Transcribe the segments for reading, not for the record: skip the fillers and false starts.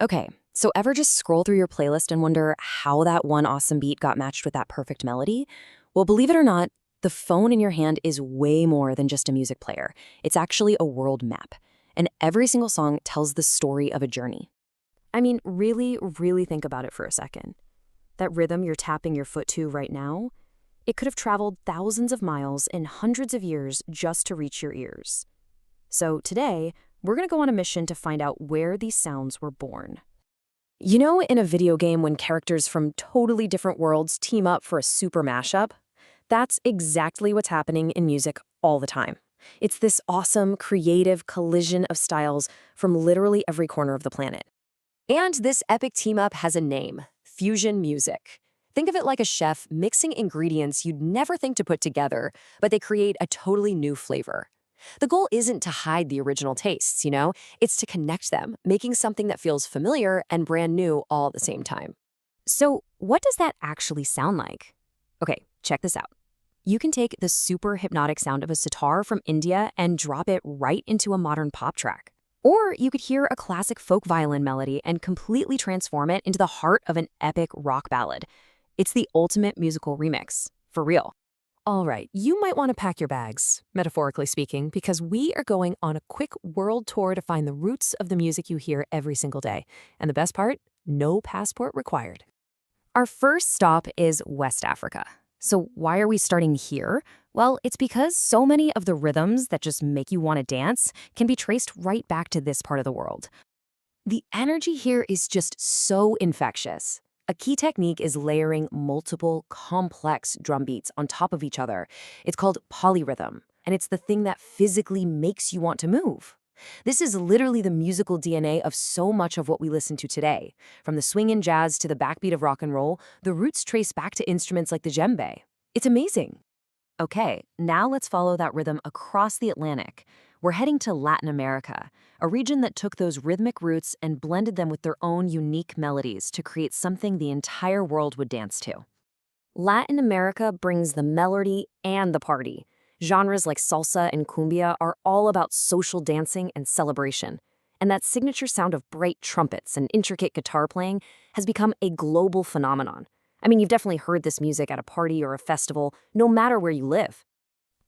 Okay, so ever just scroll through your playlist and wonder how that one awesome beat got matched with that perfect melody? Well, believe it or not, the phone in your hand is way more than just a music player. It's actually a world map. And every single song tells the story of a journey. I mean, really think about it for a second. That rhythm you're tapping your foot to right now, it could have traveled thousands of miles in hundreds of years just to reach your ears. So today, we're going to go on a mission to find out where these sounds were born. You know, in a video game when characters from totally different worlds team up for a super mashup? That's exactly what's happening in music all the time. It's this awesome, creative collision of styles from literally every corner of the planet. And this epic team-up has a name: fusion music. Think of it like a chef mixing ingredients you'd never think to put together, but they create a totally new flavor. The goal isn't to hide the original tastes, it's to connect them, making something that feels familiar and brand new all at the same time. So, what does that actually sound like? Okay, check this out. You can take the super hypnotic sound of a sitar from India and drop it right into a modern pop track. Or you could hear a classic folk violin melody and completely transform it into the heart of an epic rock ballad. It's the ultimate musical remix, for real. All right, you might want to pack your bags, metaphorically speaking, because we are going on a quick world tour to find the roots of the music you hear every single day. And the best part, no passport required. Our first stop is West Africa. So why are we starting here? Well, it's because so many of the rhythms that just make you want to dance can be traced right back to this part of the world. The energy here is just so infectious. A key technique is layering multiple, complex drum beats on top of each other. It's called polyrhythm, and it's the thing that physically makes you want to move. This is literally the musical DNA of so much of what we listen to today. From the swing and jazz to the backbeat of rock and roll, the roots trace back to instruments like the djembe. It's amazing. Okay, now let's follow that rhythm across the Atlantic. We're heading to Latin America, a region that took those rhythmic roots and blended them with their own unique melodies to create something the entire world would dance to. Latin America brings the melody and the party. Genres like salsa and cumbia are all about social dancing and celebration. And that signature sound of bright trumpets and intricate guitar playing has become a global phenomenon. I mean, you've definitely heard this music at a party or a festival, no matter where you live.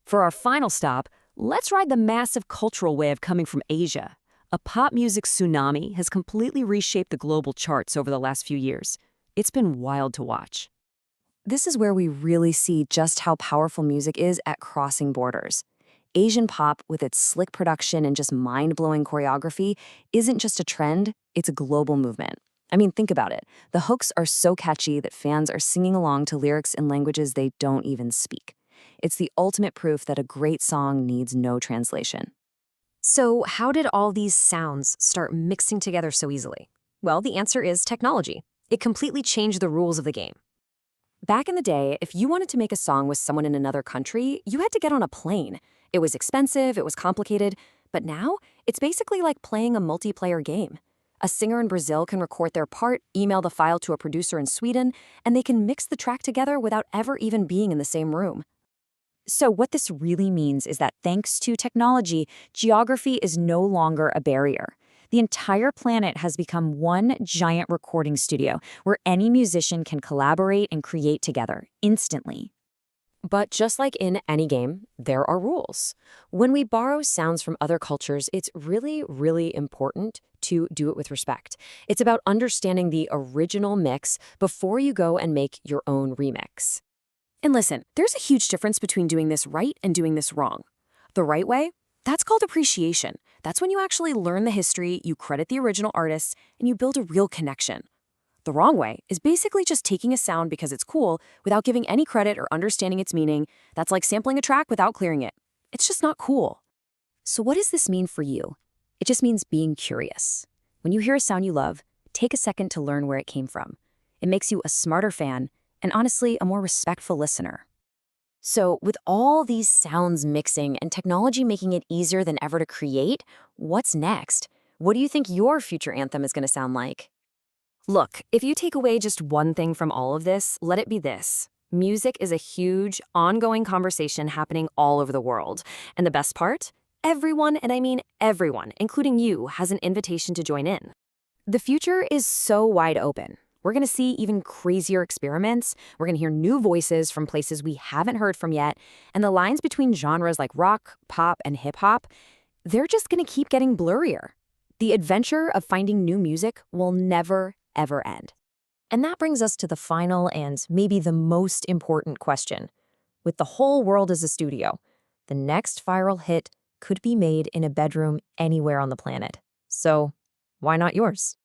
For our final stop, let's ride the massive cultural wave coming from Asia. A pop music tsunami has completely reshaped the global charts over the last few years. It's been wild to watch. This is where we really see just how powerful music is at crossing borders. Asian pop, with its slick production and just mind-blowing choreography, isn't just a trend, it's a global movement. I mean, think about it. The hooks are so catchy that fans are singing along to lyrics in languages they don't even speak. It's the ultimate proof that a great song needs no translation. So, how did all these sounds start mixing together so easily? Well, the answer is technology. It completely changed the rules of the game. Back in the day, if you wanted to make a song with someone in another country, you had to get on a plane. It was expensive, it was complicated, but now it's basically like playing a multiplayer game. A singer in Brazil can record their part, email the file to a producer in Sweden, and they can mix the track together without ever even being in the same room. So what this really means is that thanks to technology, geography is no longer a barrier. The entire planet has become one giant recording studio where any musician can collaborate and create together instantly. But just like in any game, there are rules. When we borrow sounds from other cultures, it's really important to do it with respect. It's about understanding the original mix before you go and make your own remix. And listen, there's a huge difference between doing this right and doing this wrong. The right way? That's called appreciation. That's when you actually learn the history, you credit the original artists, and you build a real connection. The wrong way is basically just taking a sound because it's cool without giving any credit or understanding its meaning. That's like sampling a track without clearing it. It's just not cool. So what does this mean for you? It just means being curious. When you hear a sound you love, take a second to learn where it came from. It makes you a smarter fan and honestly a more respectful listener. So with all these sounds mixing and technology making it easier than ever to create, what's next? What do you think your future anthem is going to sound like? Look, if you take away just one thing from all of this, let it be this. Music is a huge, ongoing conversation happening all over the world. And the best part? Everyone, and I mean everyone, including you, has an invitation to join in. The future is so wide open. We're going to see even crazier experiments. We're going to hear new voices from places we haven't heard from yet. And the lines between genres like rock, pop, and hip hop, they're just going to keep getting blurrier. The adventure of finding new music will never, ever end. And that brings us to the final and maybe the most important question. With the whole world as a studio, the next viral hit could be made in a bedroom anywhere on the planet. So, why not yours?